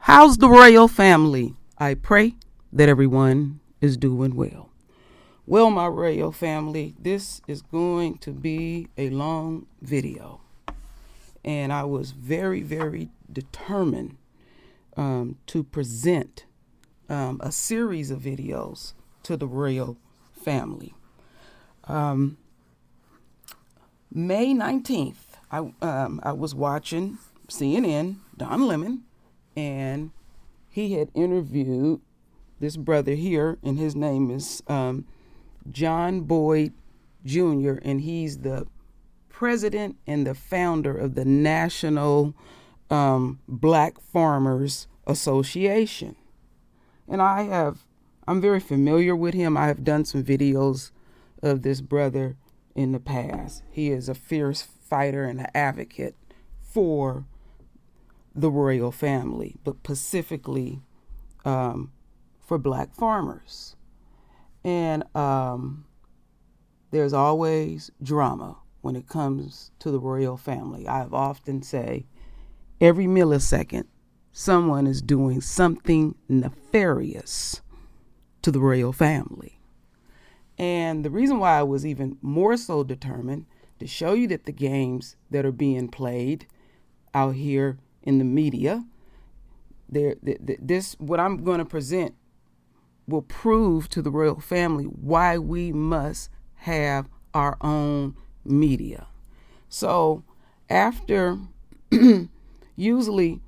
How's the royal family? I pray that everyone is doing well. Well, my royal family, this is going to be a long video. And I was very, very determined to present a series of videos to the royal family. May 19th, I was watching CNN, Don Lemon, and he had interviewed this brother here, and his name is John Boyd Jr., and he's the president and the founder of the National Black Farmers Association. And I'm very familiar with him. I have done some videos of this brother in the past. He is a fierce fighter and an advocate for the royal family, but specifically for black farmers. And there's always drama when it comes to the royal family. I've often say every millisecond someone is doing something nefarious to the royal family. And the reason why I was even more so determined to show you that the games that are being played out here in the media, what I'm going to present will prove to the royal family why we must have our own media. So after, usually,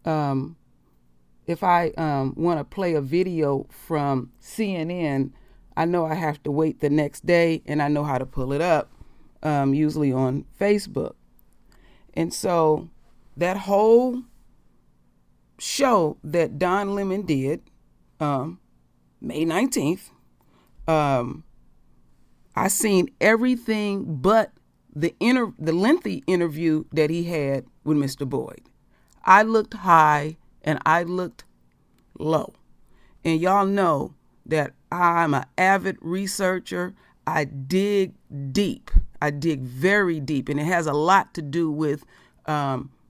if I want to play a video from CNN, I know I have to wait the next day, and I know how to pull it up, usually on Facebook. And so that whole show that Don Lemon did, May 19th, I seen everything but the lengthy interview that he had with Mr. Boyd. I looked high and I looked low. And y'all know that I'm an avid researcher. I dig deep. I dig very deep. And it has a lot to do with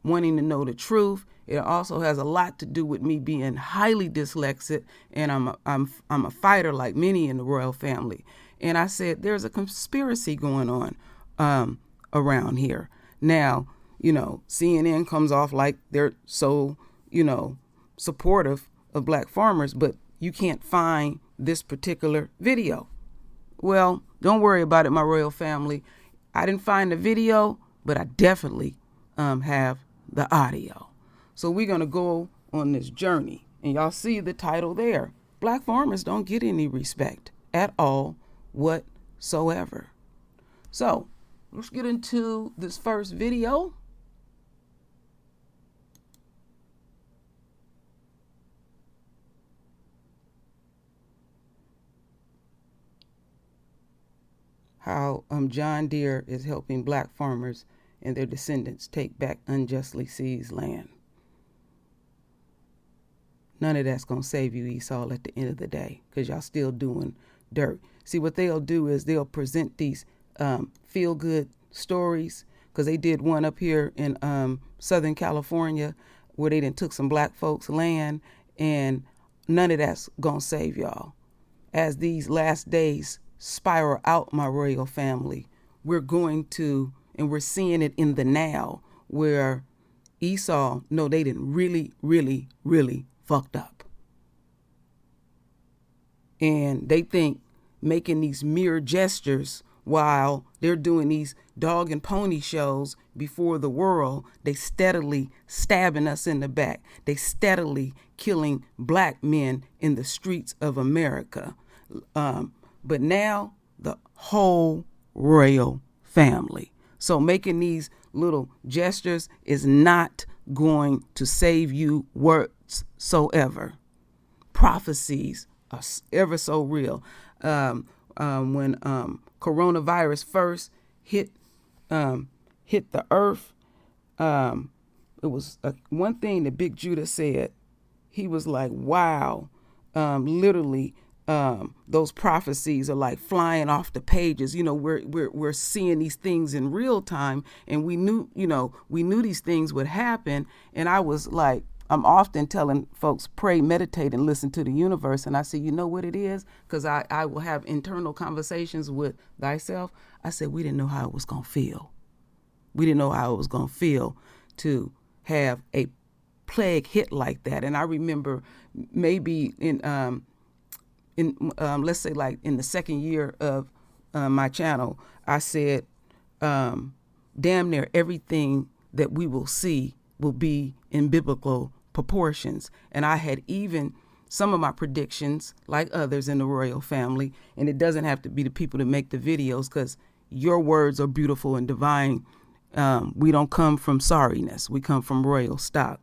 wanting to know the truth. It also has a lot to do with me being highly dyslexic, and I'm a fighter like many in the royal family. And I said, there's a conspiracy going on around here. Now, CNN comes off like they're so, supportive of black farmers, but you can't find this particular video. Well, don't worry about it, my royal family. I didn't find the video, but I definitely have the audio. So we're going to go on this journey. And y'all see the title there. Black farmers don't get any respect at all whatsoever. So let's get into this first video. How John Deere is helping black farmers and their descendants take back unjustly seized land. None of that's going to save you, Esau, at the end of the day, because y'all still doing dirt. See, what they'll do is they'll present these feel-good stories, because they did one up here in Southern California where they done took some black folks' land, and none of that's going to save y'all. As these last days spiral out, my royal family, we're going to, and we're seeing it in the now, where Esau, no, they didn't really, really, really fucked up. And they think making these mere gestures while they're doing these dog and pony shows before the world, they steadily stabbing us in the back. They steadily killing black men in the streets of America. But now the whole royal family. So making these little gestures is not going to save you whatsoever. Prophecies are ever so real. When coronavirus first hit the earth, it was one thing that Big Judah said. He was like, "Wow, literally." Those prophecies are like flying off the pages. We're seeing these things in real time, and we knew these things would happen. And I was like, I'm often telling folks, pray, meditate, and listen to the universe. And I say, you know what it is? Because I will have internal conversations with thyself. I said, we didn't know how it was going to feel. We didn't know how it was going to feel to have a plague hit like that. And I remember maybe in let's say like in the second year of my channel, I said, damn near everything that we will see will be in biblical proportions. And I had even some of my predictions, like others in the royal family, and it doesn't have to be the people that make the videos, because your words are beautiful and divine. We don't come from sorriness. We come from royal stock.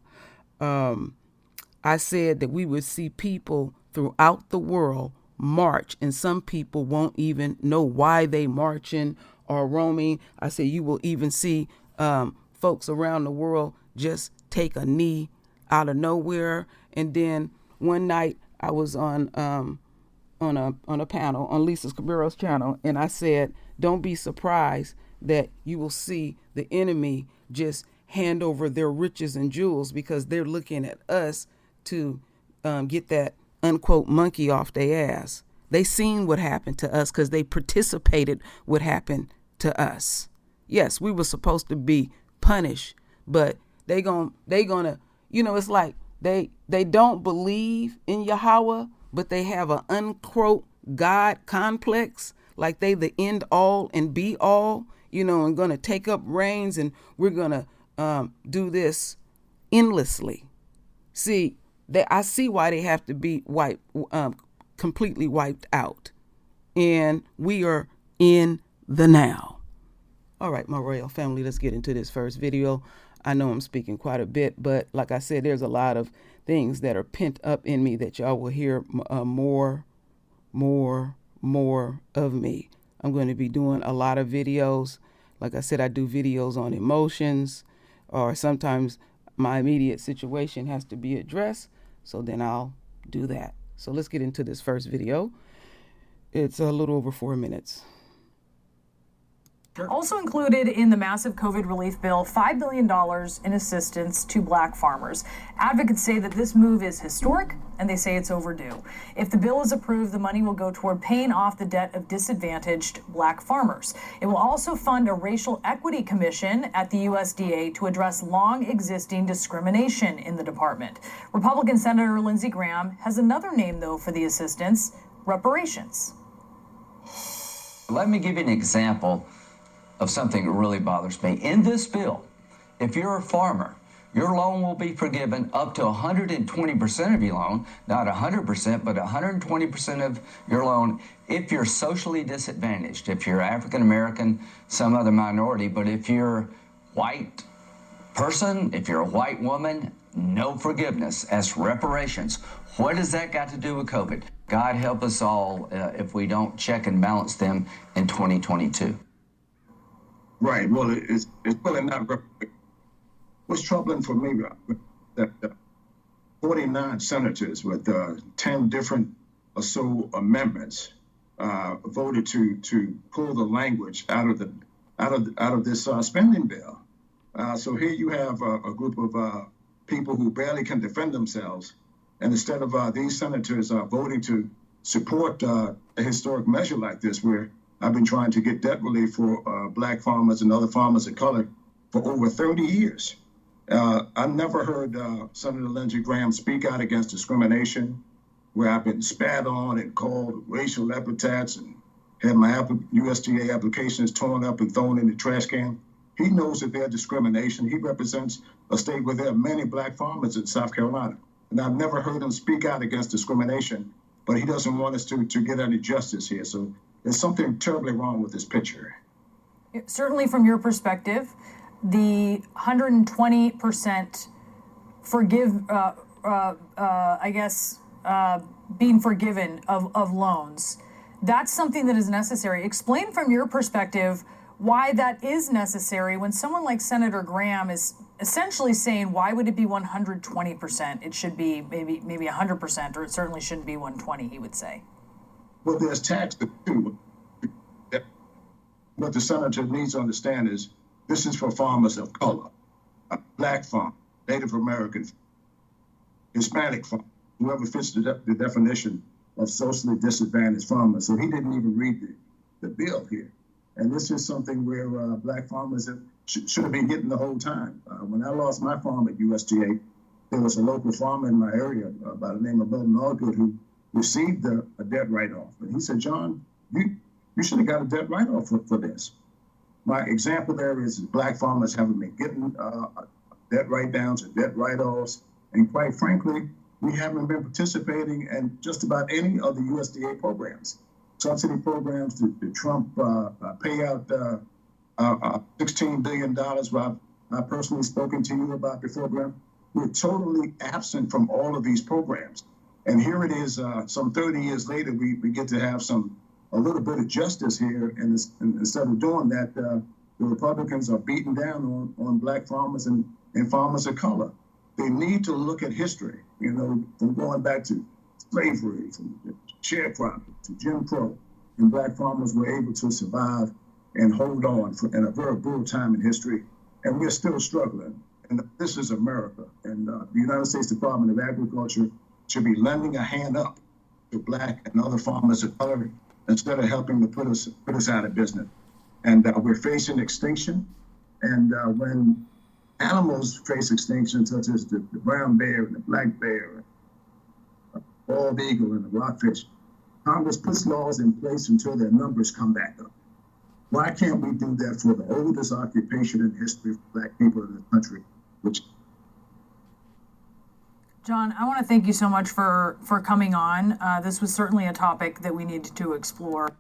I said that we would see people throughout the world march, and some people won't even know why they marching or roaming. I said you will even see folks around the world just take a knee out of nowhere. And then one night I was on a panel on Lisa Cabrera's channel, and I said, don't be surprised that you will see the enemy just hand over their riches and jewels, because they're looking at us to get that unquote monkey off their ass. They seen what happened to us because they participated what happened to us. Yes, we were supposed to be punished, but they gonna, it's like they don't believe in Yahweh, but they have an unquote God complex, like they the end all and be all, and gonna take up reigns, and we're gonna do this endlessly. See, I see why they have to be completely wiped out. And we are in the now. All right, my royal family, let's get into this first video. I know I'm speaking quite a bit, but like I said, there's a lot of things that are pent up in me that y'all will hear more of me. I'm going to be doing a lot of videos. Like I said, I do videos on emotions, or sometimes my immediate situation has to be addressed. So then I'll do that. So let's get into this first video. It's a little over 4 minutes. Also included in the massive COVID relief bill, $5 billion in assistance to black farmers. Advocates say that this move is historic, and they say it's overdue. If the bill is approved, the money will go toward paying off the debt of disadvantaged black farmers. It will also fund a racial equity commission at the USDA to address long existing discrimination in the department. Republican Senator Lindsey Graham has another name, though, for the assistance: reparations. Let me give you an example of something that really bothers me. In this bill, if you're a farmer, your loan will be forgiven up to 120% of your loan, not 100%, but 120% of your loan if you're socially disadvantaged, if you're African American, some other minority. But if you're white person, if you're a white woman, no forgiveness. That's reparations. What has that got to do with COVID? God help us all if we don't check and balance them in 2022. Right. Well, it's really not. What's troubling for me that 49 senators with 10 different or so amendments voted to pull the language out of this spending bill. So here you have a group of people who barely can defend themselves, and instead of these senators voting to support a historic measure like this, where I've been trying to get debt relief for black farmers and other farmers of color for over 30 years. I never heard Senator Lindsey Graham speak out against discrimination, where I've been spat on and called racial epithets and had my USDA applications torn up and thrown in the trash can. He knows that there's discrimination. He represents a state where there are many black farmers in South Carolina. And I've never heard him speak out against discrimination, but he doesn't want us to get any justice here. So there's something terribly wrong with this picture. Certainly from your perspective, the 120% being forgiven of loans, that's something that is necessary. Explain from your perspective why that is necessary when someone like Senator Graham is essentially saying, why would it be 120%? It should be maybe 100%, or it certainly shouldn't be 120, he would say. Well, there's tax too. What the senator needs to understand is this is for farmers of color, black farmers, Native Americans. Hispanic farmers, whoever fits the definition of socially disadvantaged farmers. So he didn't even read the bill here. And this is something where black farmers should have been getting the whole time. When I lost my farm at USDA, there was a local farmer in my area by the name of Milton Allgood who received a debt write-off. And he said, John, you should have got a debt write-off for this. My example there is black farmers haven't been getting debt write-downs or debt write-offs. And quite frankly, we haven't been participating in just about any of the USDA programs. Subsidy programs, the Trump payout, $16 billion, what I've personally spoken to you about before, Graham. We're totally absent from all of these programs. And here it is, some 30 years later, we get to have a little bit of justice here. And instead of doing that, the Republicans are beating down on black farmers and farmers of color. They need to look at history, from going back to slavery, from sharecropping to Jim Crow, and black farmers were able to survive and hold on in a very brutal time in history. And we're still struggling. And this is America. And the United States Department of Agriculture should be lending a hand up to black and other farmers of color instead of helping to put us out of business. And we're facing extinction. And when animals face extinction, such as the brown bear and the black bear, bald eagle and the rockfish, Congress puts laws in place until their numbers come back up. Why can't we do that for the oldest occupation in history for black people in the country? John, I want to thank you so much for coming on. This was certainly a topic that we needed to explore.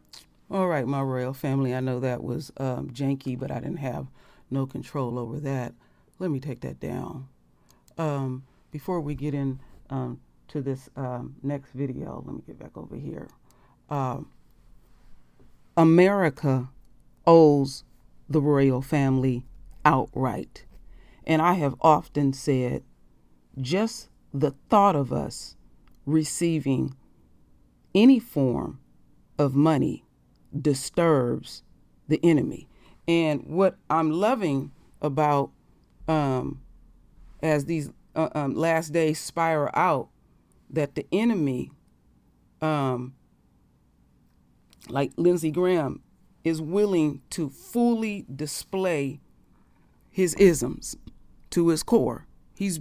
All right, my royal family, I know that was janky, but I didn't have no control over that. Let me take that down. Before we get in to this next video, let me get back over here. America owes the royal family outright. And I have often said, just the thought of us receiving any form of money disturbs the enemy. And what I'm loving about as these last days spiral out, that the enemy, like Lindsey Graham, is willing to fully display his isms to his core. He's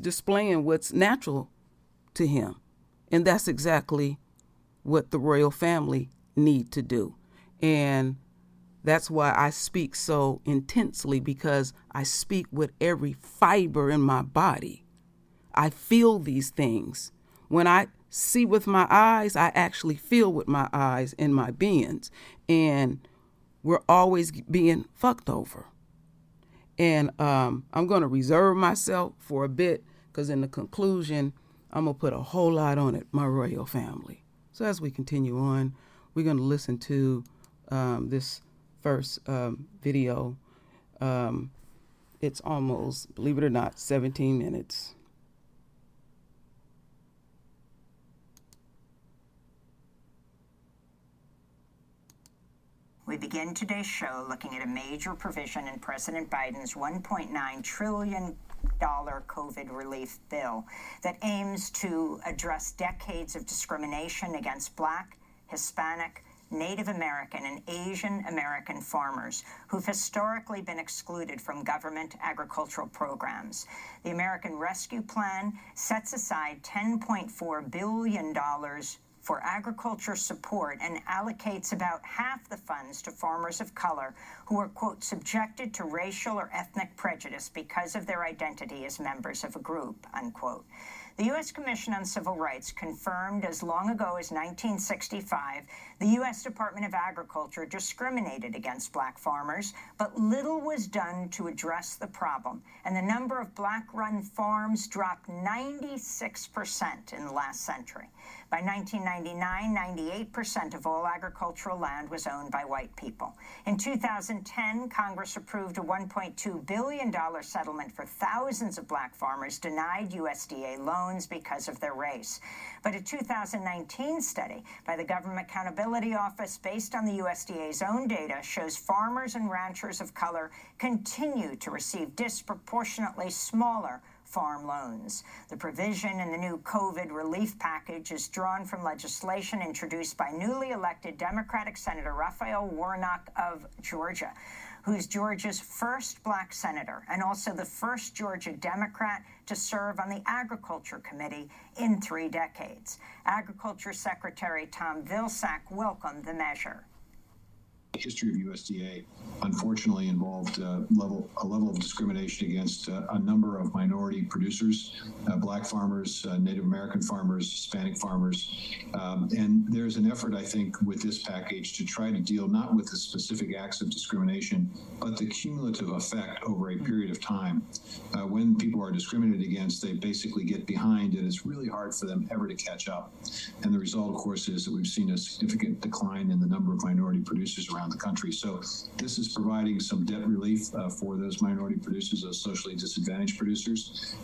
displaying what's natural to him. And that's exactly what the royal family need to do. And that's why I speak so intensely, because I speak with every fiber in my body. I feel these things. When I see with my eyes, I actually feel with my eyes and my beings. And we're always being fucked over. And I'm going to reserve myself for a bit, because in the conclusion, I'm going to put a whole lot on it, my royal family. So as we continue on, we're going to listen to this first video. It's almost, believe it or not, 17 minutes. We begin today's show looking at a major provision in President Biden's $1.9 trillion COVID relief bill that aims to address decades of discrimination against Black, Hispanic, Native American, and Asian American farmers who've historically been excluded from government agricultural programs. The American Rescue Plan sets aside $10.4 billion for agriculture support and allocates about half the funds to farmers of color who are, quote, subjected to racial or ethnic prejudice because of their identity as members of a group, unquote. The U.S. Commission on Civil Rights confirmed as long ago as 1965 the U.S. Department of Agriculture discriminated against Black farmers, but little was done to address the problem, and the number of Black-run farms dropped 96% in the last century. By 1999, 98% of all agricultural land was owned by white people. In 2010, Congress approved a $1.2 billion settlement for thousands of Black farmers denied USDA loans loans because of their race. But a 2019 study by the Government Accountability Office, based on the USDA's own data, shows farmers and ranchers of color continue to receive disproportionately smaller farm loans. The provision in the new COVID relief package is drawn from legislation introduced by newly elected Democratic Senator Raphael Warnock of Georgia, who's Georgia's first black senator and also the first Georgia Democrat to serve on the Agriculture Committee in 3 decades. Agriculture Secretary Tom Vilsack welcomed the measure. The history of USDA unfortunately involved a level of discrimination against a number of minority producers, black farmers, Native American farmers, Hispanic farmers. And there's an effort, I think, with this package to try to deal not with the specific acts of discrimination, but the cumulative effect over a period of time. When people are discriminated against, they basically get behind, and it's really hard for them ever to catch up. And the result, of course, is that we've seen a significant decline in the number of minority producers around the country. So this is providing some debt relief for those minority producers, those socially disadvantaged producers,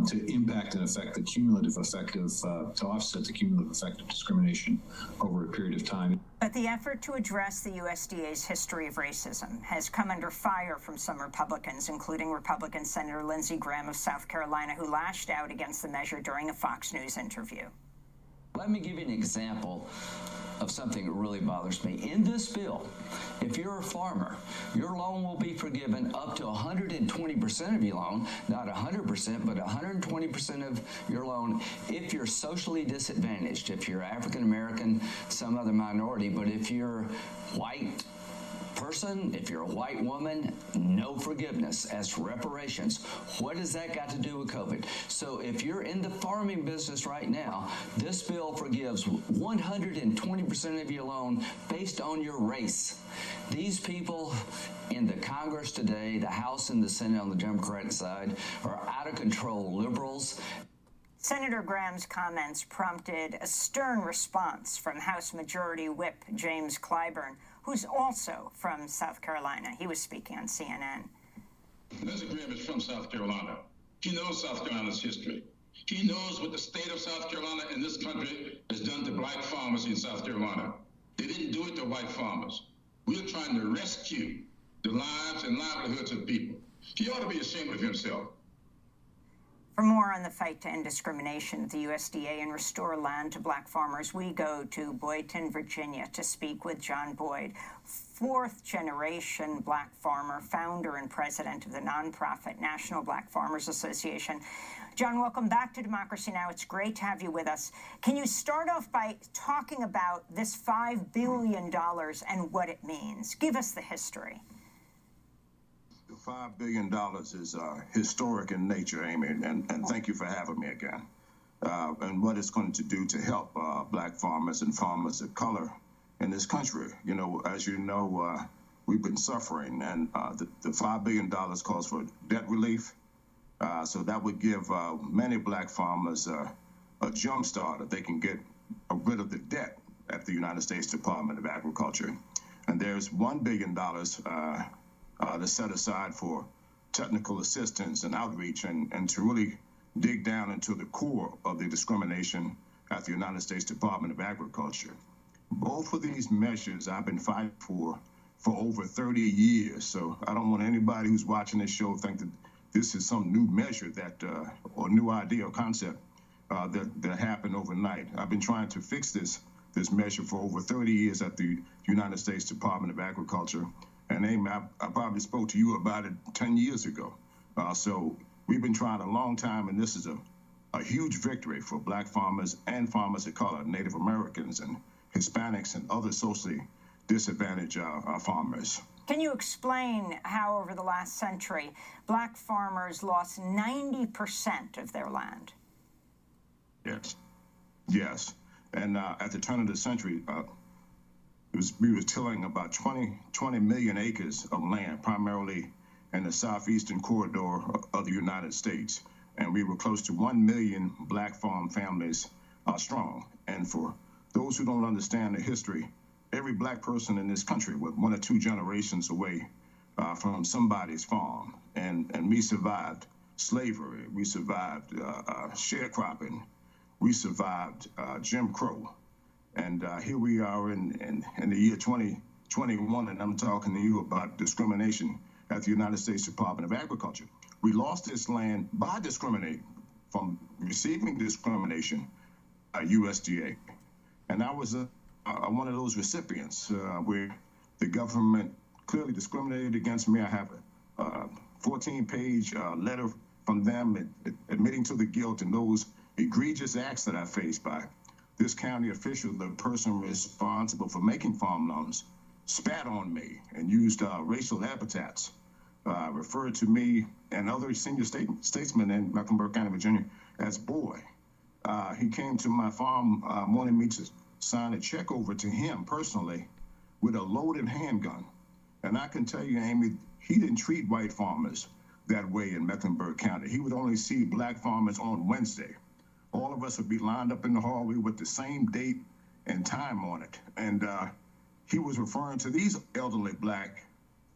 to impact and affect the cumulative effect of, to offset the cumulative effect of discrimination over a period of time. But the effort to address the USDA's history of racism has come under fire from some Republicans, including Republican Senator Lindsey Graham of South Carolina, who lashed out against the measure during a Fox News interview. Let me give you an example of something that really bothers me. In this bill, if you're a farmer, your loan will be forgiven up to 120% of your loan, not 100%, but 120% of your loan if you're socially disadvantaged, if you're African American, some other minority, but if you're white person, if you're a white woman, no forgiveness as reparations. What has that got to do with COVID? So if you're in the farming business right now, this bill forgives 120% of your loan based on your race. These people in the Congress today, the House and the Senate on the Democratic side, are out of control liberals. Senator Graham's comments prompted a stern response from House Majority Whip James Clyburn, who's also from South Carolina. He was speaking on CNN. Lindsey Graham is from South Carolina. He knows South Carolina's history. He knows what the state of South Carolina and this country has done to black farmers in South Carolina. They didn't do it to white farmers. We're trying to rescue the lives and livelihoods of people. He ought to be ashamed of himself. For more on the fight to end discrimination at the USDA and restore land to black farmers, we go to Boydton, Virginia, to speak with John Boyd, fourth-generation black farmer, founder and president of the nonprofit National Black Farmers Association. John, welcome back to Democracy Now! It's great to have you with us. Can you start off by talking about this $5 billion and what it means? Give us the history. $5 billion is historic in nature, Amy, and thank you for having me again. And what it's going to do to help black farmers and farmers of color in this country. You know, as you know, we've been suffering, and the $5 billion calls for debt relief. So that would give many black farmers a jump start if they can get rid of the debt at the United States Department of Agriculture. And there's $1 billion that's set aside for technical assistance and outreach and to really dig down into the core of the discrimination at the United States Department of Agriculture. Both of these measures I've been fighting for over 30 years. So I don't want anybody who's watching this show think that this is some new measure that or new idea or concept that happened overnight. I've been trying to fix this measure for over 30 years at the United States Department of Agriculture. And Amy, I probably spoke to you about it 10 years ago. So we've been trying a long time, and this is a huge victory for black farmers and farmers of color, Native Americans and Hispanics and other socially disadvantaged farmers. Can you explain how over the last century, black farmers lost 90% of their land? Yes. And at the turn of the century, we were tilling about 20 million acres of land, primarily in the southeastern corridor of the United States. And we were close to 1 million black farm families strong. And for those who don't understand the history, every black person in this country was 1 or 2 generations away from somebody's farm. And we survived slavery. We survived sharecropping. We survived Jim Crow. And here we are in the year 2021, and I'm talking to you about discrimination at the United States Department of Agriculture. We lost this land by discriminating, from receiving discrimination by USDA. And I was one of those recipients where the government clearly discriminated against me. I have a 14-page letter from them admitting to the guilt and those egregious acts that I faced by this county official, the person responsible for making farm loans, spat on me and used racial epithets, referred to me and other senior statesmen in Mecklenburg County, Virginia, as boy. He came to my farm wanting me to sign a check over to him personally with a loaded handgun. And I can tell you, Amy, he didn't treat white farmers that way in Mecklenburg County. He would only see black farmers on Wednesday. All of us would be lined up in the hallway with the same date and time on it. And he was referring to these elderly black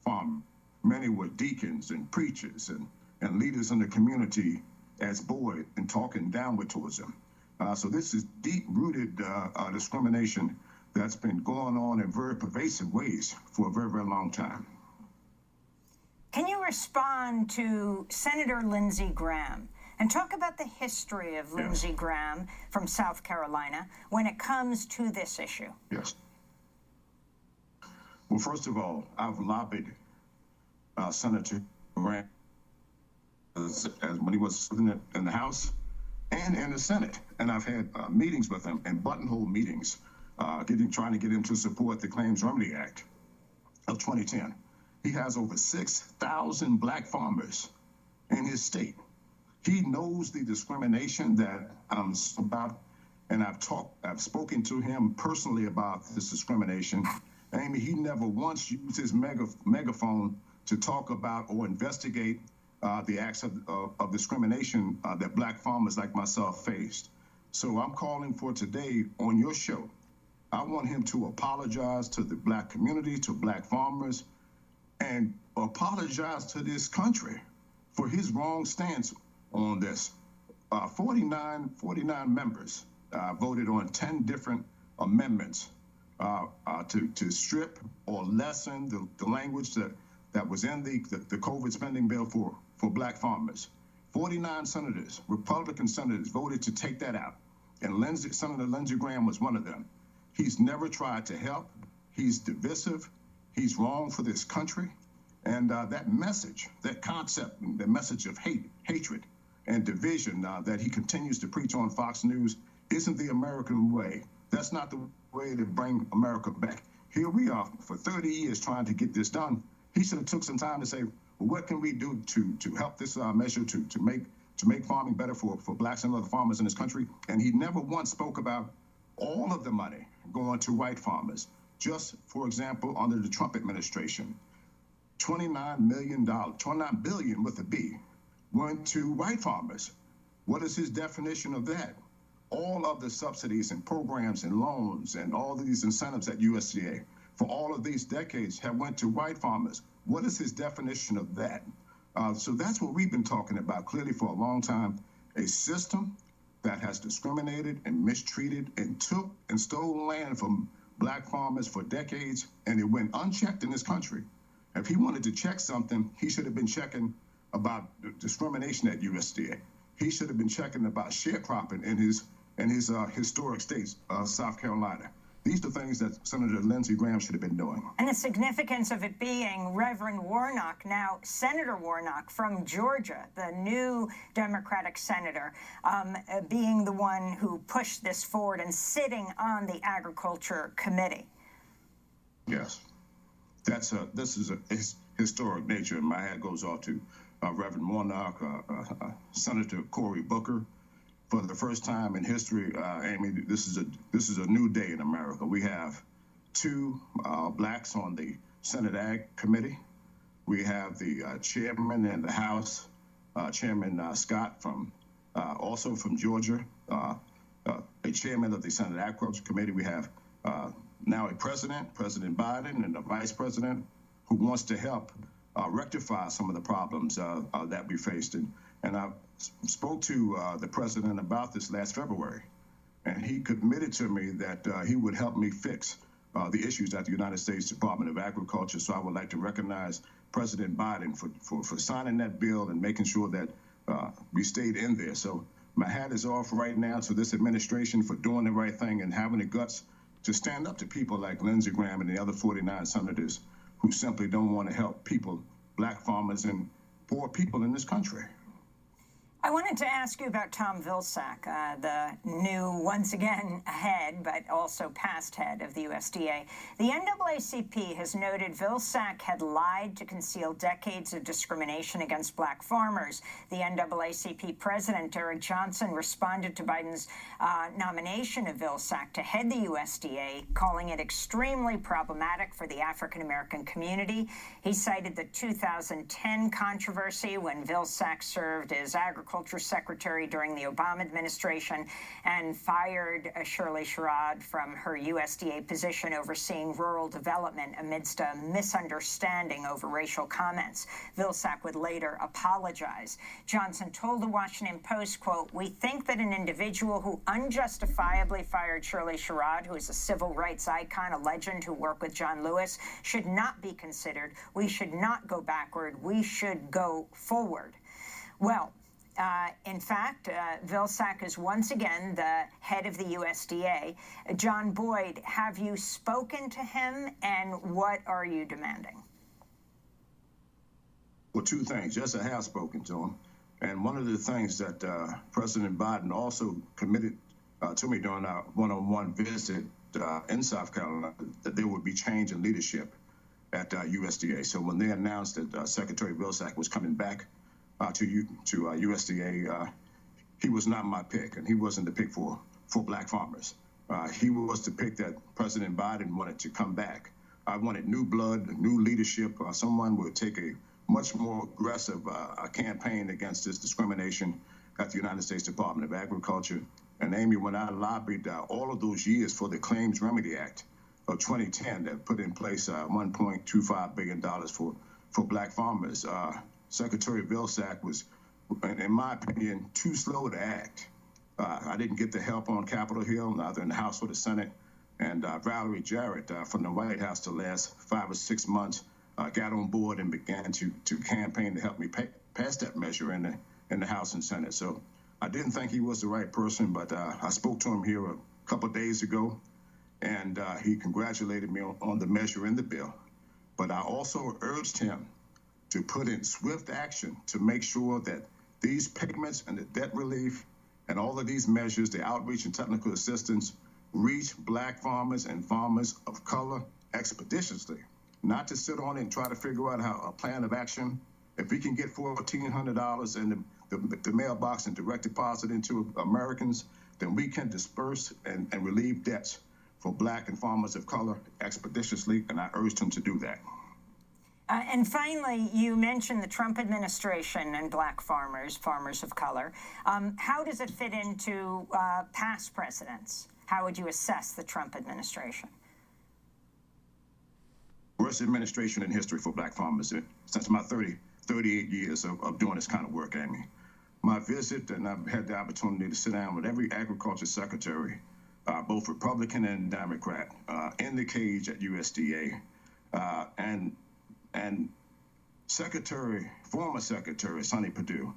farmers. Many were deacons and preachers and leaders in the community as boys and talking downward towards them. So this is deep-rooted discrimination that's been going on in very pervasive ways for a very, very long time. Can you respond to Senator Lindsey Graham and talk about the history of Lindsey Graham from South Carolina when it comes to this issue? Yes. Well, first of all, I've lobbied Senator Graham as when he was in the House and in the Senate. And I've had meetings with him and buttonhole meetings, trying to get him to support the Claims Remedy Act of 2010. He has over 6,000 black farmers in his state. He knows the discrimination that I'm about, and I've spoken to him personally about this discrimination. Amy, he never once used his megaphone to talk about or investigate the acts of discrimination that black farmers like myself faced. So I'm calling for today on your show. I want him to apologize to the black community, to black farmers, and apologize to this country for his wrong stance on this. 49 members voted on 10 different amendments to strip or lessen the language that was in the COVID spending bill for black farmers. 49 senators, Republican senators, voted to take that out. And Senator Lindsey Graham was one of them. He's never tried to help. He's divisive. He's wrong for this country. And that message, that concept, the message of hatred, and division that he continues to preach on Fox News isn't the American way. That's not the way to bring America back. Here we are for 30 years trying to get this done. He should have took some time to say, well, what can we do to help this measure to make farming better for blacks and other farmers in this country? And he never once spoke about all of the money going to white farmers. Just, for example, under the Trump administration, $29 billion with a B, went to white farmers. What is his definition of that? All of the subsidies and programs and loans and all these incentives at USDA for all of these decades have went to white farmers. What is his definition of that? So that's what we've been talking about clearly for a long time, a system that has discriminated and mistreated and took and stole land from black farmers for decades, and it went unchecked in this country. If he wanted to check something, he should have been checking about discrimination at USDA. He should have been checking about sharecropping in his historic states, South Carolina. These are things that Senator Lindsey Graham should have been doing. And the significance of it being Reverend Warnock, now Senator Warnock from Georgia, the new Democratic senator, being the one who pushed this forward and sitting on the Agriculture Committee. Yes. This is a historic nature, and my hat goes off to Reverend Warnock, Senator Cory Booker. For the first time in history, Amy, this is a new day in America. We have two blacks on the Senate Ag Committee. We have the chairman in the House, Chairman Scott, also from Georgia, a chairman of the Senate Agriculture Committee. We have now a President Biden, and a vice president who wants to help rectify some of the problems that we faced. And And I spoke to the president about this last February, and he committed to me that he would help me fix the issues at the United States Department of Agriculture. So I would like to recognize President Biden for signing that bill and making sure that we stayed in there. So my hat is off right now to this administration for doing the right thing and having the guts to stand up to people like Lindsey Graham and the other 49 senators who simply don't want to help people, black farmers and poor people in this country. I wanted to ask you about Tom Vilsack, the new, once again, head, but also past head of the USDA. The NAACP has noted Vilsack had lied to conceal decades of discrimination against black farmers. The NAACP president, Eric Johnson, responded to Biden's nomination of Vilsack to head the USDA, calling it extremely problematic for the African-American community. He cited the 2010 controversy when Vilsack served as Agriculture Secretary during the Obama administration and fired Shirley Sherrod from her USDA position overseeing rural development amidst a misunderstanding over racial comments. Vilsack would later apologize. Johnson told the Washington Post, quote, "We think that an individual who unjustifiably fired Shirley Sherrod, who is a civil rights icon, a legend who worked with John Lewis, should not be considered. We should not go backward. We should go forward." Well, in fact, Vilsack is once again the head of the USDA. John Boyd, have you spoken to him, and what are you demanding? Well, two things. Yes, I have spoken to him. And one of the things that President Biden also committed to me during our one-on-one visit in South Carolina, that there would be change in leadership at USDA. So when they announced that Secretary Vilsack was coming back to USDA, he was not my pick, and he wasn't the pick for black farmers. He was the pick that President Biden wanted to come back. I wanted new blood, new leadership, someone who would take a much more aggressive campaign against this discrimination at the United States Department of Agriculture. And Amy, when I lobbied all of those years for the Claims Remedy Act of 2010 that put in place $1.25 billion for black farmers, Secretary Vilsack was, in my opinion, too slow to act. I didn't get the help on Capitol Hill, neither in the House or the Senate. And Valerie Jarrett from the White House the last 5 or 6 months got on board and began to campaign to help me pass that measure in the House and Senate. So I didn't think he was the right person, but I spoke to him here a couple of days ago, and he congratulated me on the measure in the bill. But I also urged him to put in swift action to make sure that these payments and the debt relief and all of these measures, the outreach and technical assistance, reach black farmers and farmers of color expeditiously, not to sit on it and try to figure out how a plan of action. If we can get $1,400 in the mailbox and direct deposit into Americans, then we can disperse and relieve debts for black and farmers of color expeditiously, and I urged him to do that. And finally, you mentioned the Trump administration and black farmers, farmers of color. How does it fit into past presidents? How would you assess the Trump administration? Worst administration in history for black farmers since my 38 years of doing this kind of work, Amy. My visit, and I've had the opportunity to sit down with every agriculture secretary, both Republican and Democrat, in the cage at USDA, and former Secretary Sonny Perdue,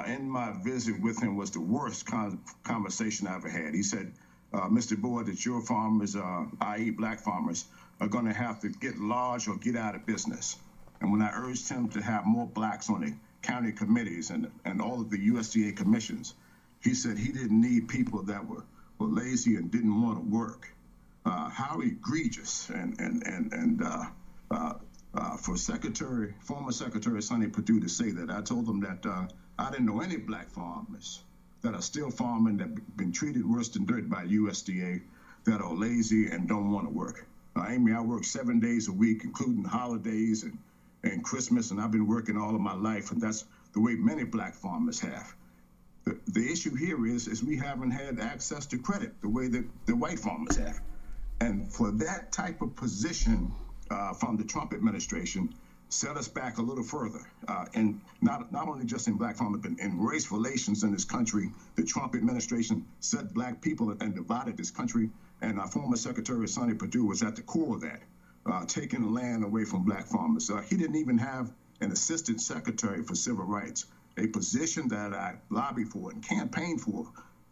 in my visit with him was the worst conversation I ever had. He said, Mr. Boyd, that your farmers, i.e. black farmers, are going to have to get large or get out of business. And when I urged him to have more blacks on the county committees and all of the USDA commissions, he said he didn't need people that were lazy and didn't want to work. How egregious for former Secretary Sonny Perdue to say that. I told him that I didn't know any black farmers that are still farming that have been treated worse than dirt by USDA, that are lazy and don't want to work. Amy, I work 7 days a week, including holidays and Christmas, and I've been working all of my life, and that's the way many black farmers have. The issue here is we haven't had access to credit the way that the white farmers have. And for that type of position from the Trump administration set us back a little further. And not only just in black farmers, but in race relations in this country. The Trump administration set black people and divided this country. And our former Secretary Sonny Perdue was at the core of that, taking the land away from black farmers. He didn't even have an assistant secretary for civil rights, a position that I lobbied for and campaigned for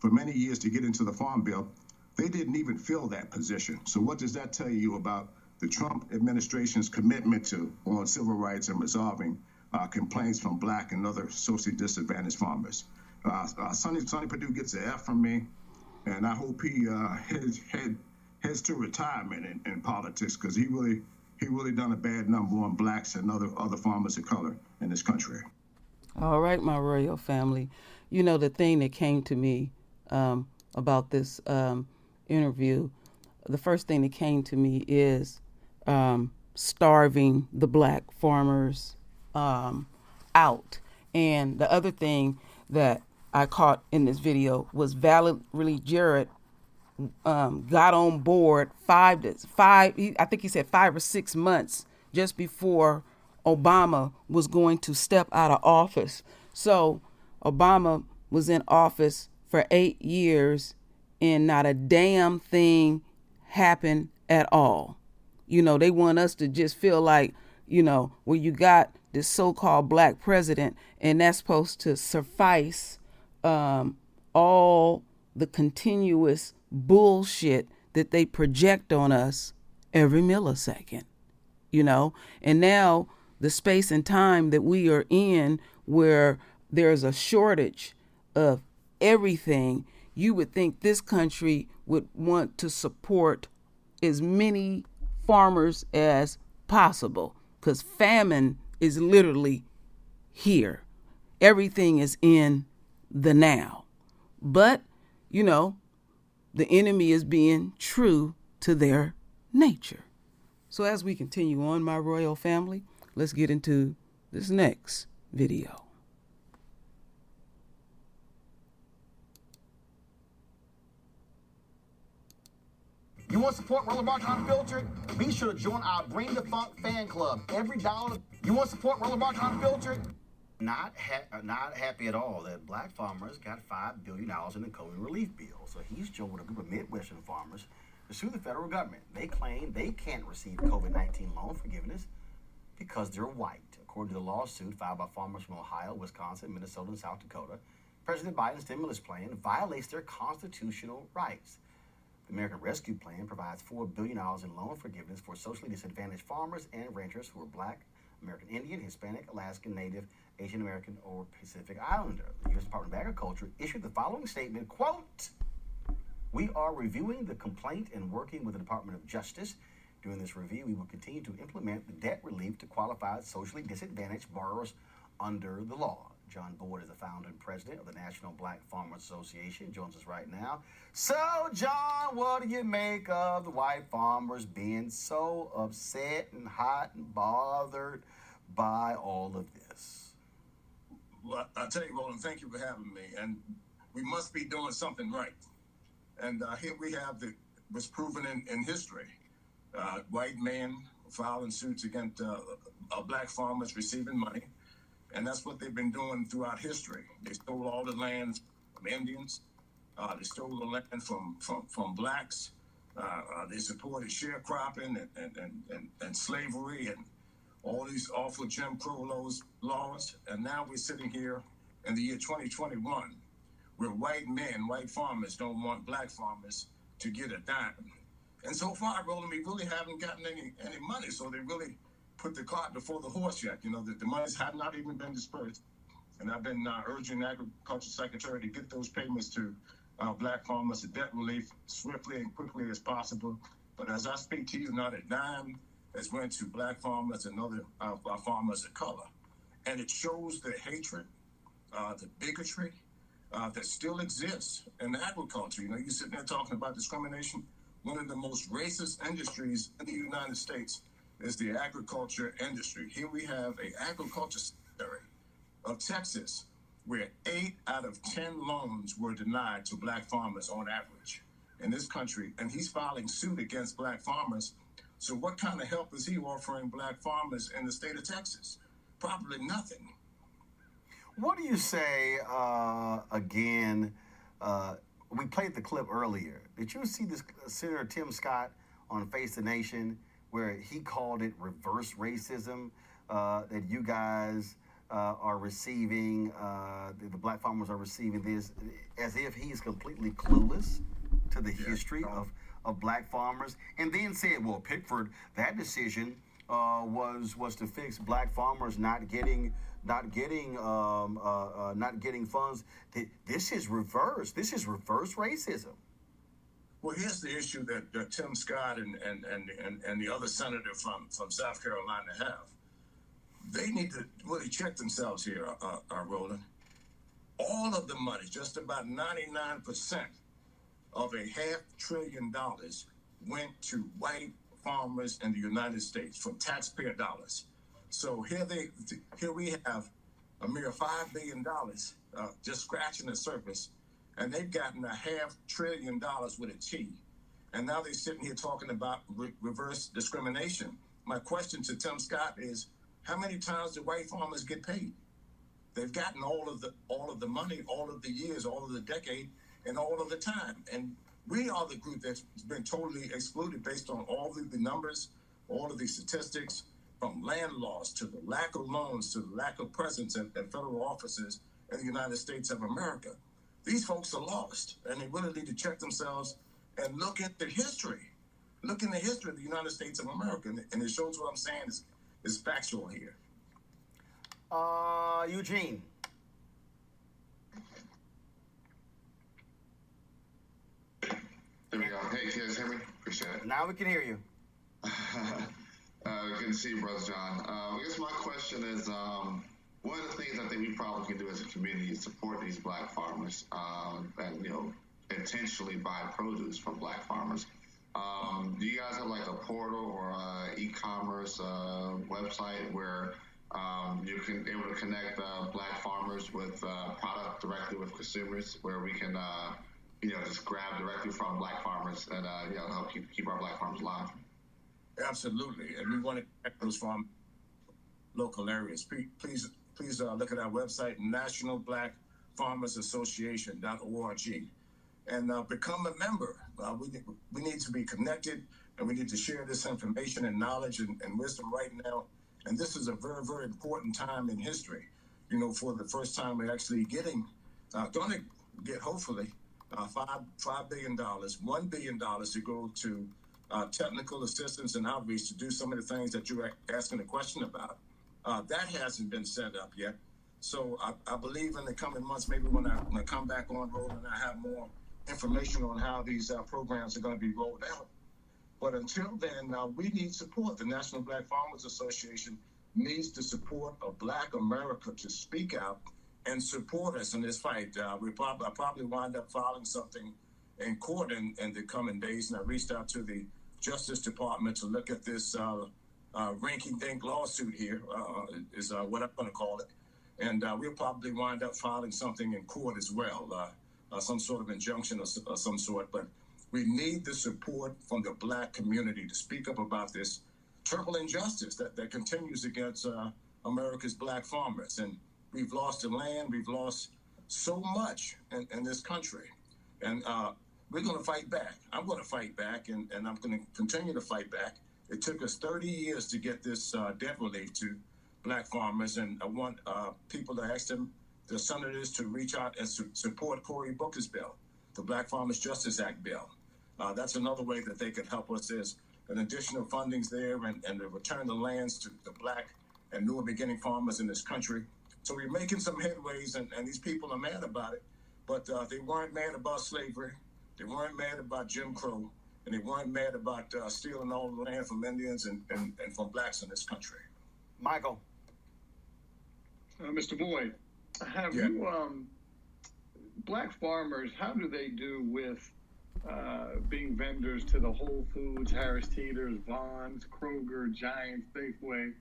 many years to get into the Farm Bill. They didn't even fill that position. So what does that tell you about the Trump administration's commitment on civil rights and resolving complaints from black and other socially disadvantaged farmers? Sonny Perdue gets an F from me, and I hope he heads to retirement in politics, because he really done a bad number on blacks and other farmers of color in this country. All right, my royal family. You know, the thing that came to me about this interview, the first thing that came to me is starving the black farmers out. And the other thing that I caught in this video was Valerie Jarrett got on board I think he said 5 or 6 months just before Obama was going to step out of office. So Obama was in office for 8 years and not a damn thing happened at all. You know, they want us to just feel like, you know, well, you got this so-called black president, and that's supposed to suffice all the continuous bullshit that they project on us every millisecond, you know. And now the space and time that we are in, where there's a shortage of everything, you would think this country would want to support as many farmers as possible, because famine is literally here. Everything is in the now. But, you know, the enemy is being true to their nature. So as we continue on, my royal family, let's get into this next video. You want to support Rollerbark Unfiltered? Be sure to join our Bring the Funk fan club. Every dollar. You want to support Rollerbark Unfiltered? Not happy at all that black farmers got $5 billion in the COVID relief bill. So he's joined with a group of Midwestern farmers to sue the federal government. They claim they can't receive COVID-19 loan forgiveness because they're white. According to the lawsuit filed by farmers from Ohio, Wisconsin, Minnesota, and South Dakota, President Biden's stimulus plan violates their constitutional rights. The American Rescue Plan provides $4 billion in loan forgiveness for socially disadvantaged farmers and ranchers who are black, American Indian, Hispanic, Alaskan, Native, Asian American, or Pacific Islander. The U.S. Department of Agriculture issued the following statement, quote, "We are reviewing the complaint and working with the Department of Justice. During this review, we will continue to implement the debt relief to qualified socially disadvantaged borrowers under the law." John Boyd is the founder and president of the National Black Farmers Association. Joins us right now. So, John, what do you make of the white farmers being so upset and hot and bothered by all of this? Well, I'll tell you, Roland, thank you for having me. And we must be doing something right. And here we have what's proven in history. White men filing suits against black farmers receiving money. And that's what they've been doing throughout history. They stole all the land from Indians. They stole the land from blacks. They supported sharecropping and slavery and all these awful Jim Crow laws. And now we're sitting here in the year 2021, where white farmers don't want black farmers to get a dime. And so far, Roland, we really haven't gotten any money. So they really put the cart before the horse yet. You know, the monies have not even been dispersed. And I've been urging the Agriculture Secretary to get those payments to black farmers, the debt relief, swiftly and quickly as possible. But as I speak to you, not a dime has went to black farmers and other farmers of color. And it shows the hatred, the bigotry that still exists in agriculture. You know, you're sitting there talking about discrimination. One of the most racist industries in the United States is the agriculture industry. Here we have an agriculture secretary of Texas where 8 out of 10 loans were denied to black farmers on average in this country. And he's filing suit against black farmers So what kind of help is he offering black farmers in the state of Texas? Probably nothing. What do you say again? We played the clip earlier. Did you see this Senator Tim Scott on Face the Nation where he called it reverse racism that you guys are receiving, the black farmers are receiving this as if he's completely clueless to the history of black farmers, and then said, well, Pickford, that decision was to fix black farmers not getting funds. This is reverse racism. Well, here's the issue that Tim Scott and the other senator from South Carolina have. They need to really check themselves here, Roland. All of the money, just about 99% of $500 billion went to white farmers in the United States from taxpayer dollars. So here we have a mere $5 billion just scratching the surface, and they've gotten $500 billion with a T. And now they're sitting here talking about reverse discrimination. My question to Tim Scott is, how many times do white farmers get paid? They've gotten all of the money, all of the years, all of the decade, and all of the time. And we are the group that's been totally excluded based on all of the numbers, all of the statistics, from land loss to the lack of loans to the lack of presence at federal offices in the United States of America. These folks are lost, and they really need to check themselves and look at the history. Look in the history of the United States of America, and it shows what I'm saying is factual here. Eugene. There we go. Hey, can you guys hear me? Appreciate it. Now we can hear you. Good to see you, Brother John. I guess my question is, one of the things I think we probably can do as a community is support these black farmers and, intentionally buy produce from black farmers. Do you guys have like a portal or e-commerce website where you can able to connect black farmers with product directly with consumers, where we can just grab directly from black farmers and help keep our black farmers alive? Absolutely, and we want to connect those farm local areas. Please look at our website, nationalblackfarmersassociation.org, and become a member. We need to be connected, and we need to share this information and knowledge and wisdom right now. And this is a very, very important time in history. For the first time, we're actually going to get hopefully $5 billion, $1 billion to go to technical assistance and outreach to do some of the things that you're asking a question about. That hasn't been set up yet. So I believe in the coming months, maybe when I come back on road and I have more information on how these programs are going to be rolled out. But until then, we need support. The National Black Farmers Association needs the support of Black America to speak out and support us in this fight. I'll probably wind up filing something in court in the coming days, and I reached out to the Justice Department to look at this rinky-dink lawsuit here, is what I'm going to call it. And we'll probably wind up filing something in court as well, some sort of injunction of some sort. But we need the support from the Black community to speak up about this terrible injustice that continues against America's Black farmers. And we've lost the land, we've lost so much in this country. And we're going to fight back. I'm going to fight back, and I'm going to continue to fight back. It took us 30 years to get this debt relief to Black farmers, and I want people to ask them, the senators, to reach out and support Cory Booker's bill, the Black Farmers Justice Act bill. That's another way that they could help us. There's an additional fundings there, and to return the lands to the Black and newer beginning farmers in this country. So we're making some headways, and these people are mad about it, but they weren't mad about slavery. They weren't mad about Jim Crow, and they weren't mad about stealing all the land from Indians and from Blacks in this country. Michael. Mr. Boyd, have you, Black farmers, how do they do with being vendors to the Whole Foods, Harris Teeter's, Vons, Kroger, Giant, Safeway,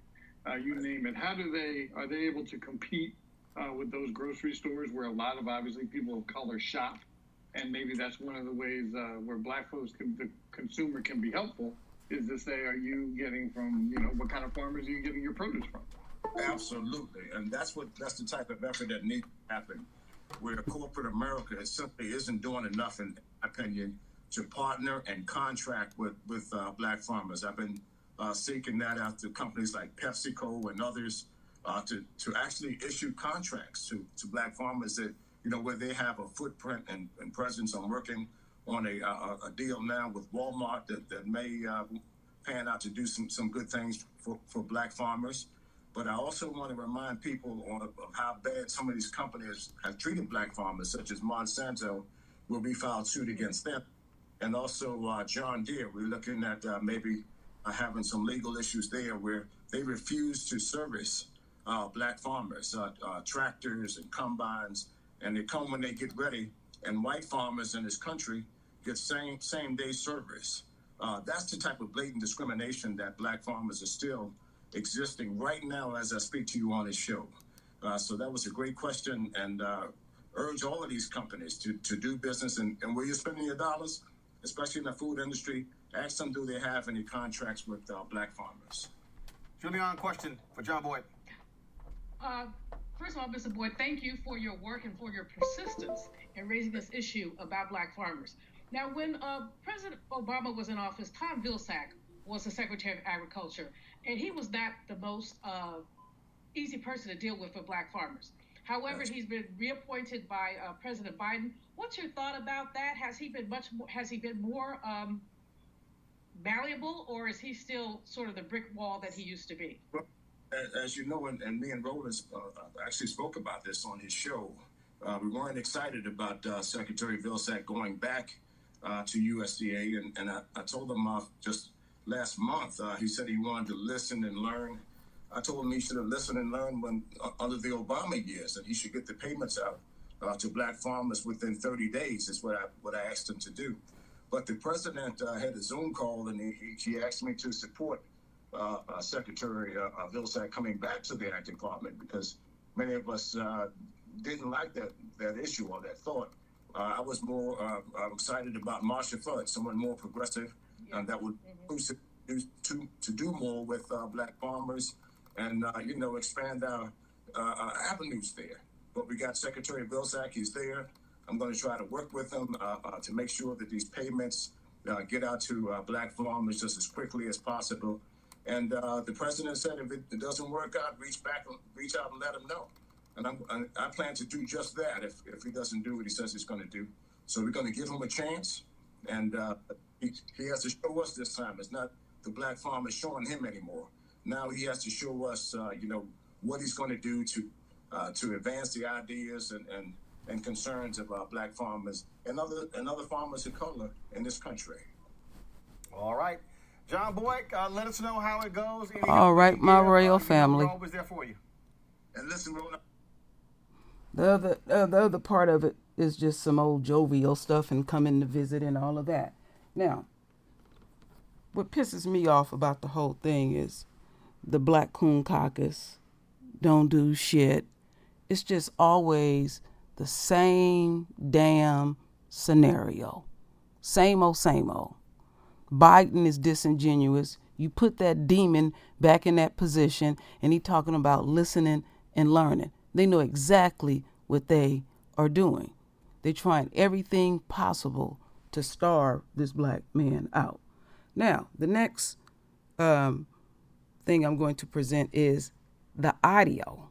you name it? Are they able to compete with those grocery stores where a lot of, obviously, people of color shop? And maybe that's one of the ways where Black folks, the consumer, can be helpful. is to say, are you getting from, what kind of farmers are you getting your produce from? Absolutely, and that's the type of effort that needs to happen, where corporate America simply isn't doing enough, in my opinion, to partner and contract with black farmers. I've been seeking that out to companies like PepsiCo and others to actually issue contracts to black farmers that, where they have a footprint and presence on working on a deal now with Walmart that may pan out to do some good things for black farmers. But I also want to remind people of how bad some of these companies have treated black farmers, such as Monsanto, where we filed suit against them. And also John Deere, we're looking at maybe having some legal issues there where they refuse to service black farmers, tractors and combines, and they come when they get ready, and white farmers in this country get same day service. That's the type of blatant discrimination that black farmers are still existing right now as I speak to you on this show. So that was a great question, and urge all of these companies to do business, and where you're spending your dollars, especially in the food industry, ask them, do they have any contracts with black farmers? Julian, question for John Boyd. First of all, Mr. Boyd, thank you for your work and for your persistence in raising this issue about black farmers. Now, when President Obama was in office, Tom Vilsack was the Secretary of Agriculture, and he was not the most easy person to deal with for black farmers. However, he's been reappointed by President Biden. What's your thought about that? Has he been more malleable, or is he still sort of the brick wall that he used to be? Well, as you know, and me and Roland actually spoke about this on his show, we weren't excited about Secretary Vilsack going back to USDA, and I told him just last month, he said he wanted to listen and learn. I told him he should have listened and learned when under the Obama years, and he should get the payments out to black farmers within 30 days is what I asked him to do. But the president had a Zoom call, and he asked me to support Secretary Vilsack coming back to the Ag Department, because many of us didn't like that issue or that thought. I was more excited about Marsha Fudd, someone more progressive, and that would to do more with black farmers and expand our avenues there. But we got Secretary Vilsack, he's there. I'm going to try to work with him to make sure that these payments get out to black farmers just as quickly as possible. And the president said if it doesn't work out, reach out and let him know. And I plan to do just that if he doesn't do what he says he's going to do. So we're going to give him a chance, and he has to show us this time. It's not the black farmers showing him anymore. Now he has to show us, what he's going to do to advance the ideas and concerns of black farmers and other farmers of color in this country. All right. John Boyd, let us know how it goes. All right, my royal family. We're always there for you. And listen, the other part of it is just some old jovial stuff and coming to visit and all of that. Now, what pisses me off about the whole thing is the Black Coon Caucus don't do shit. It's just always the same damn scenario. Same old, same old. Biden is disingenuous. You put that demon back in that position, and he talking about listening and learning. They know exactly what they are doing. They're trying everything possible to starve this black man out. Now, the next thing I'm going to present is the audio,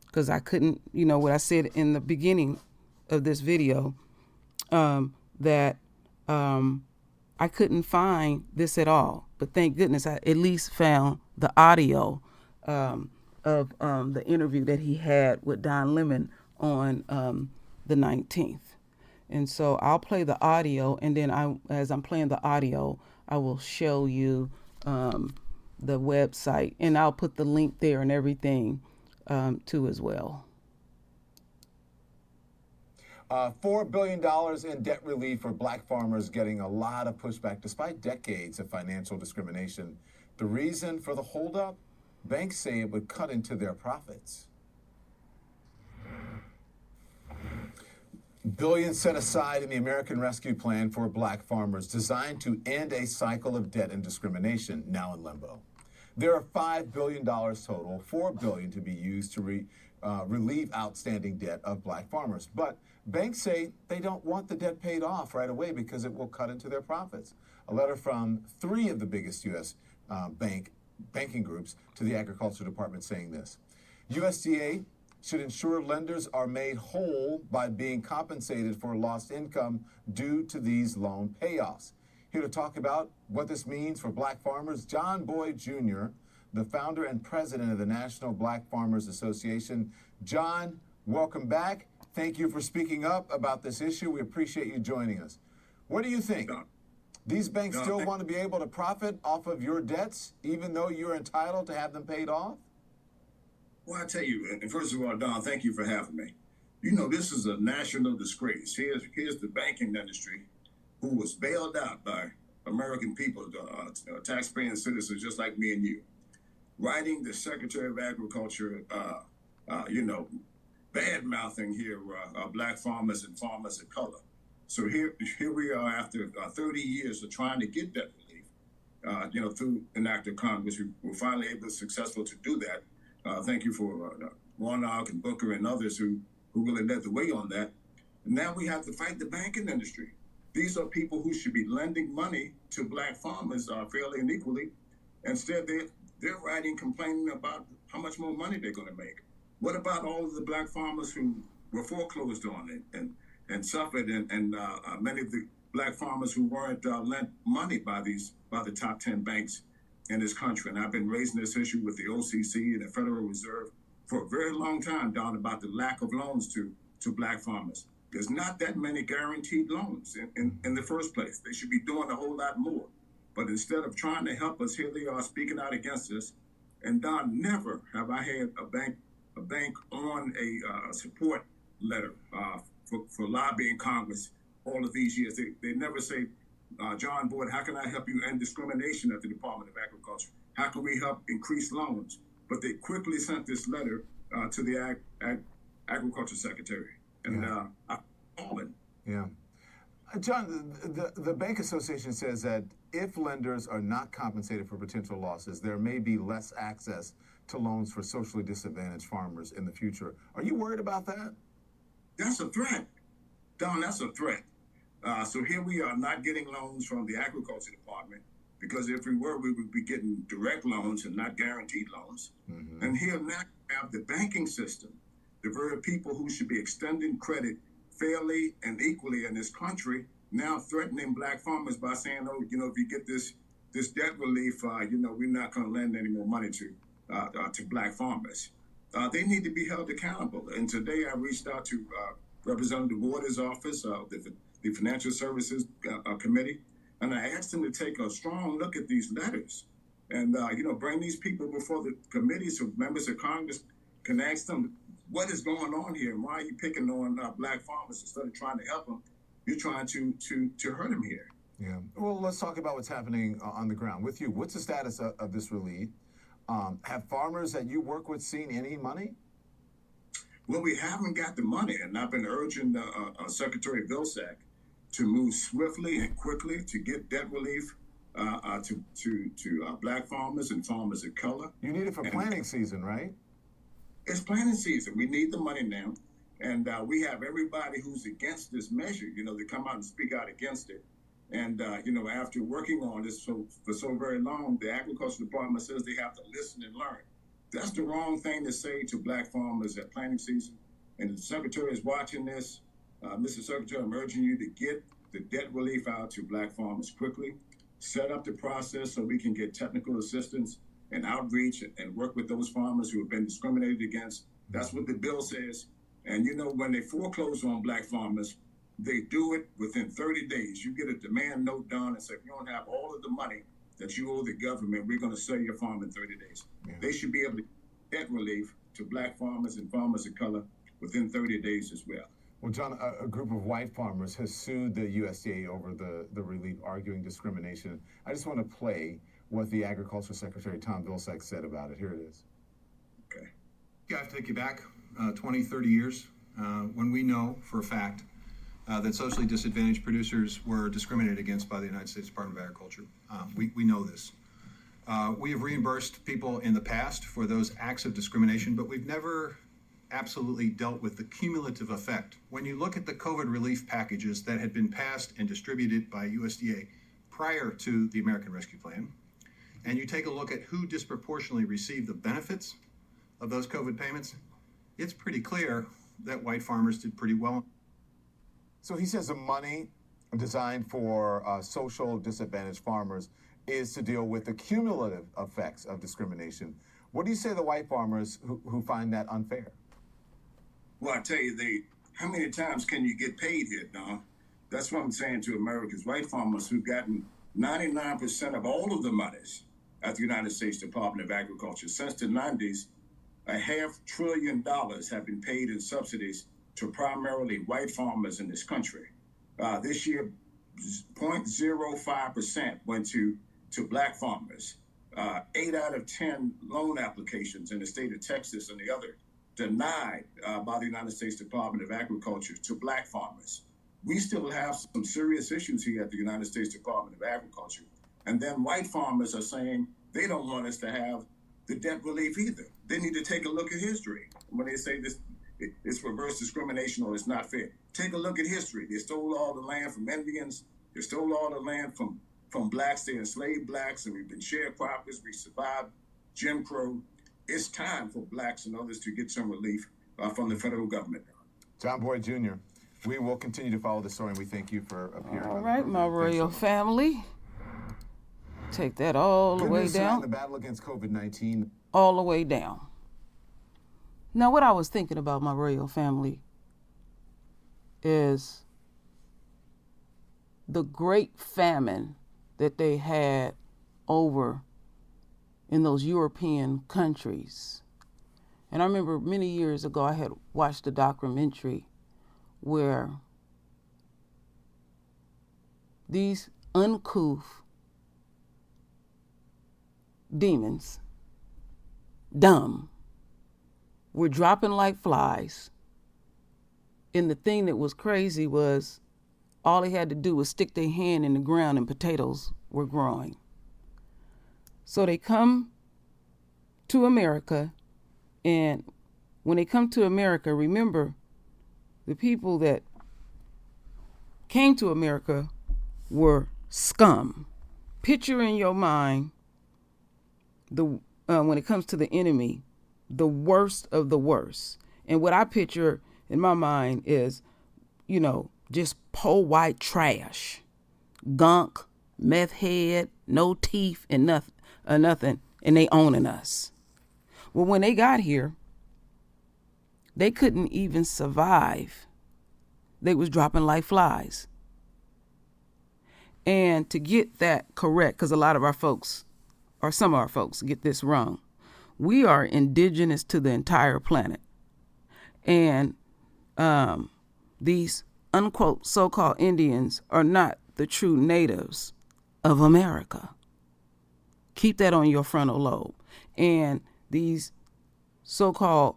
because I couldn't, what I said in the beginning of this video, that I couldn't find this at all. But thank goodness I at least found the audio of the interview that he had with Don Lemon on the 19th. And so I'll play the audio, and then as I'm playing the audio, I will show you the website, and I'll put the link there and everything too as well. $4 billion in debt relief for black farmers getting a lot of pushback despite decades of financial discrimination. The reason for the holdup? Banks say it would cut into their profits. Billions set aside in the American Rescue Plan for black farmers designed to end a cycle of debt and discrimination now in limbo. There are $5 billion total, $4 billion to be used to relieve outstanding debt of black farmers. But banks say they don't want the debt paid off right away because it will cut into their profits. A letter from 3 of the biggest U.S. banking groups to the Agriculture Department saying this. USDA should ensure lenders are made whole by being compensated for lost income due to these loan payoffs. Here to talk about what this means for black farmers, John Boyd Jr., the founder and president of the National Black Farmers Association. John, welcome back. Thank you for speaking up about this issue. We appreciate you joining us. What do you think? These banks still want to be able to profit off of your debts, even though you're entitled to have them paid off? Well, I tell you, and first of all, Don, thank you for having me. You know, this is a national disgrace. Here's the banking industry who was bailed out by American people, taxpaying citizens just like me and you, writing the Secretary of Agriculture, bad-mouthing here black farmers and farmers of color. So here we are after 30 years of trying to get that relief, through an act of Congress. We were finally successful to do that. Thank you for Warnock and Booker and others who really led the way on that. And now we have to fight the banking industry. These are people who should be lending money to black farmers fairly and equally. Instead, they're writing, complaining about how much more money they're going to make. What about all of the black farmers who were foreclosed on and suffered, and many of the black farmers who weren't lent money by the top 10 banks in this country? And I've been raising this issue with the OCC and the Federal Reserve for a very long time, Don, about the lack of loans to black farmers. There's not that many guaranteed loans in the first place. They should be doing a whole lot more. But instead of trying to help us, here they are speaking out against us. And Don, never have I had a bank on a support letter for lobbying Congress all of these years. They never say, John Boyd, how can I help you end discrimination at the Department of Agriculture? How can we help increase loans? But they quickly sent this letter to the Agriculture Secretary. And I called it. Yeah. John, the Bank Association says that if lenders are not compensated for potential losses, there may be less access to loans for socially disadvantaged farmers in the future. Are you worried about that? That's a threat. Don, that's a threat. So here we are not getting loans from the Agriculture Department, because if we were, we would be getting direct loans and not guaranteed loans. Mm-hmm. And here now we have the banking system, the very people who should be extending credit fairly and equally in this country, now threatening black farmers by saying, oh, if you get this debt relief, we're not going to lend any more money to black farmers. They need to be held accountable. And today I reached out to Representative Waters' office, the Financial Services Committee, and I asked them to take a strong look at these letters and, bring these people before the committee so members of Congress can ask them, what is going on here, and why are you picking on black farmers instead of trying to help them? You're trying to hurt them here. Yeah. Well, let's talk about what's happening on the ground with you. What's the status of this relief? Have farmers that you work with seen any money? Well, we haven't got the money, and I've been urging Secretary Vilsack to move swiftly and quickly to get debt relief to black farmers and farmers of color. You need it for planting season, right? It's planting season. We need the money now. And we have everybody who's against this measure, they come out and speak out against it. And, after working on this for so very long, the Agriculture Department says they have to listen and learn. That's the wrong thing to say to black farmers at planting season. And the Secretary is watching this. Mr. Secretary, I'm urging you to get the debt relief out to black farmers quickly, set up the process so we can get technical assistance and outreach and work with those farmers who have been discriminated against. That's what the bill says. And when they foreclose on black farmers, they do it within 30 days. You get a demand note done and say, if you don't have all of the money that you owe the government, we're going to sell your farm in 30 days. Yeah. They should be able to get debt relief to black farmers and farmers of color within 30 days as well. Well, John, a group of white farmers has sued the USDA over the relief, arguing discrimination. I just want to play what the Agriculture Secretary, Tom Vilsack, said about it. Here it is. Okay. Yeah, I have to take you back 20, 30 years when we know for a fact that socially disadvantaged producers were discriminated against by the United States Department of Agriculture. We know this. We have reimbursed people in the past for those acts of discrimination, but we've never absolutely dealt with the cumulative effect. When you look at the COVID relief packages that had been passed and distributed by USDA prior to the American Rescue Plan, and you take a look at who disproportionately received the benefits of those COVID payments, it's pretty clear that white farmers did pretty well. So he says the money designed for social disadvantaged farmers is to deal with the cumulative effects of discrimination. What do you say to the white farmers who find that unfair? Well, I tell you, how many times can you get paid here, Don? That's what I'm saying to America's white farmers who've gotten 99% of all of the monies at the United States Department of Agriculture. Since the 90s, $500 billion have been paid in subsidies to primarily white farmers in this country. This year, 0.05% went to black farmers. 8 out of 10 loan applications in the state of Texas and the other denied by the United States Department of Agriculture to black farmers. We still have some serious issues here at the United States Department of Agriculture. And then white farmers are saying they don't want us to have the debt relief either. They need to take a look at history. When they say this, it's reverse discrimination or it's not fair. Take a look at history. They stole all the land from Indians. They stole all the land from blacks. They enslaved blacks, and we've been sharecroppers. We survived Jim Crow. It's time for blacks and others to get some relief from the federal government. John Boyd Jr., we will continue to follow the story, and we thank you for appearing. All right, my royal family. Take that all the way down. The battle against COVID-19. All the way down. Now, what I was thinking about, my royal family, is the great famine that they had over in those European countries. And I remember many years ago, I had watched a documentary where these uncouth demons, dumb, were dropping like flies. And the thing that was crazy was all they had to do was stick their hand in the ground and potatoes were growing. So they come to America, and when they come to America, remember, the people that came to America were scum. Picture in your mind when it comes to the enemy, the worst of the worst. And what I picture in my mind is, just po white trash, gunk, meth head, no teeth and nothing, and they owning us. Well, when they got here, they couldn't even survive. They was dropping like flies. And to get that correct, because a lot of our folks, or some of our folks, get this wrong, we are indigenous to the entire planet. And these unquote so-called Indians are not the true natives of America. Keep that on your frontal lobe. And these so-called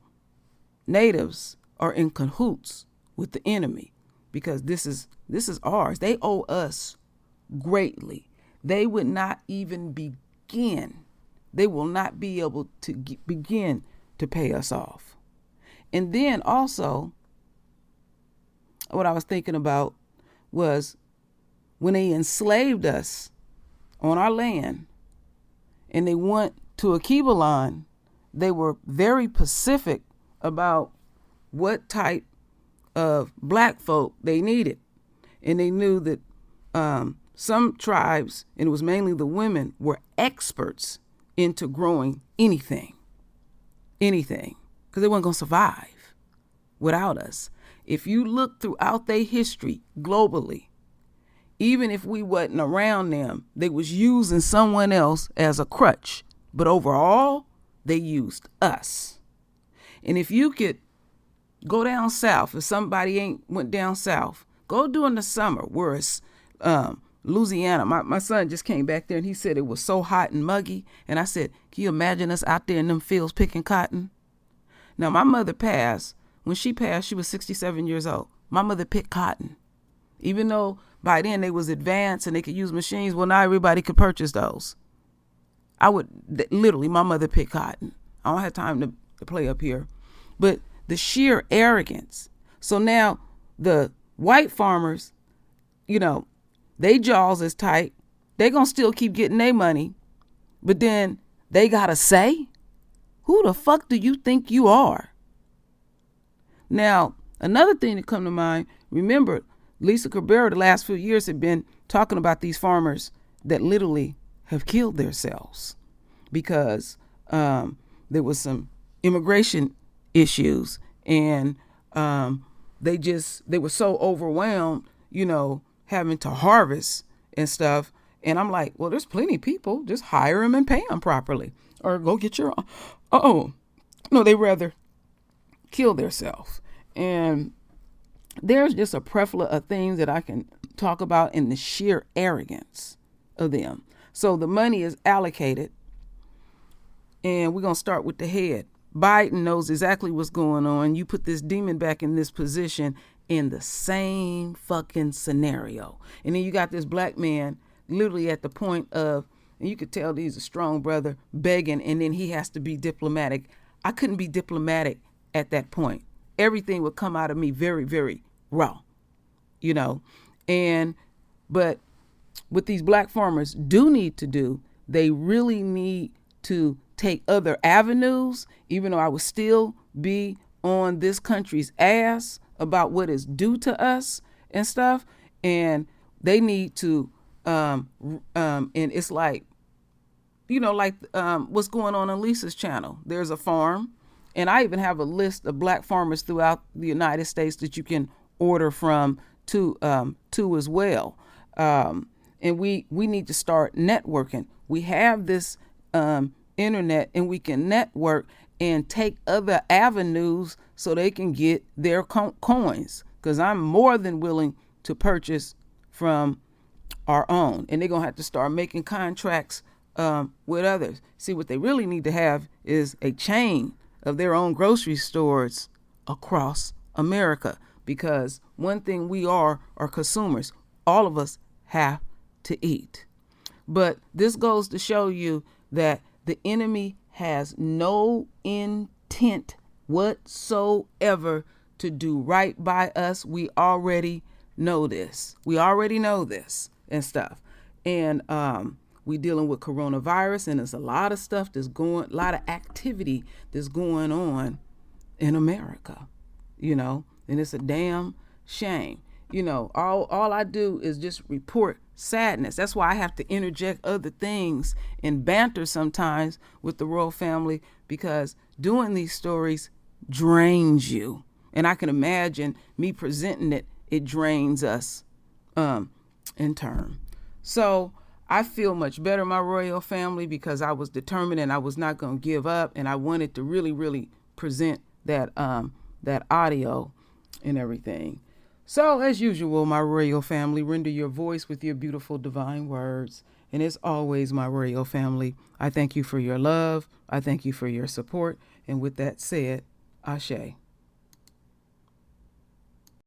natives are in cahoots with the enemy because this is ours. They owe us greatly. They would not even begin. They will not be able to begin to pay us off. And then also, what I was thinking about was when they enslaved us on our land and they went to Akebalon, they were very specific about what type of black folk they needed. And they knew that some tribes, and it was mainly the women, were experts into growing anything, because they weren't going to survive without us. If you look throughout their history globally, even if we wasn't around them, they was using someone else as a crutch. But overall, they used us. And if you could go down south, if somebody ain't went down south, go during the summer where it's Louisiana. My son just came back there and he said it was so hot and muggy. And I said, can you imagine us out there in them fields picking cotton? Now, my mother passed. When she passed, she was 67 years old. My mother picked cotton Even though by then they was advanced and they could use machines, well, now everybody could purchase those. I would literally, my mother picked cotton. I don't have time to play up here. But the sheer arrogance. So now the white farmers, you know, they jaws is tight. They gonna still keep getting their money. But then they gotta say, who the fuck do you think you are? Now, another thing that come to mind, remember, Lisa Cabrera the last few years had been talking about these farmers that literally have killed themselves because there was some immigration issues and they were so overwhelmed, you know, having to harvest and stuff. And I'm like, well, there's plenty of people. Just hire them and pay them properly, or go get your own. No, they rather kill themselves. And there's just a plethora of things that I can talk about in the sheer arrogance of them. So the money is allocated, and we're going to start with the head. Biden knows exactly what's going on. You put this demon back in this position in the same fucking scenario. And then you got this black man literally at the point of, and you could tell he's a strong brother, begging, and then he has to be diplomatic. I couldn't be diplomatic at that point. Everything would come out of me very, very raw, you know. But what these black farmers do need to do, they really need to take other avenues, even though I would still be on this country's ass about what is due to us and stuff. And they need to, and it's like, you know, like what's going on Lisa's channel. There's a farm, and I even have a list of black farmers throughout the United States that you can order from to as well. And we need to start networking. We have this internet, and we can network and take other avenues so they can get their coins. Because I'm more than willing to purchase from our own. And they're going to have to start making contracts with others. See, what they really need to have is a chain of their own grocery stores across America. Because one thing we are consumers. All of us have to eat. But this goes to show you that the enemy has no intent whatsoever to do right by us. We already know this. And stuff. And we dealing with coronavirus, and there's a lot of stuff a lot of activity that's going on in America, you know, and it's a damn shame. You know, all I do is just report sadness. That's why I have to interject other things and banter sometimes with the royal family, because doing these stories drains you. And I can imagine me presenting it drains us in turn. So I feel much better, my royal family, because I was determined and I was not going to give up. And I wanted to really, really present that audio and everything. So, as usual, my royal family, render your voice with your beautiful divine words. And as always, my royal family, I thank you for your love. I thank you for your support. And with that said, Ashe.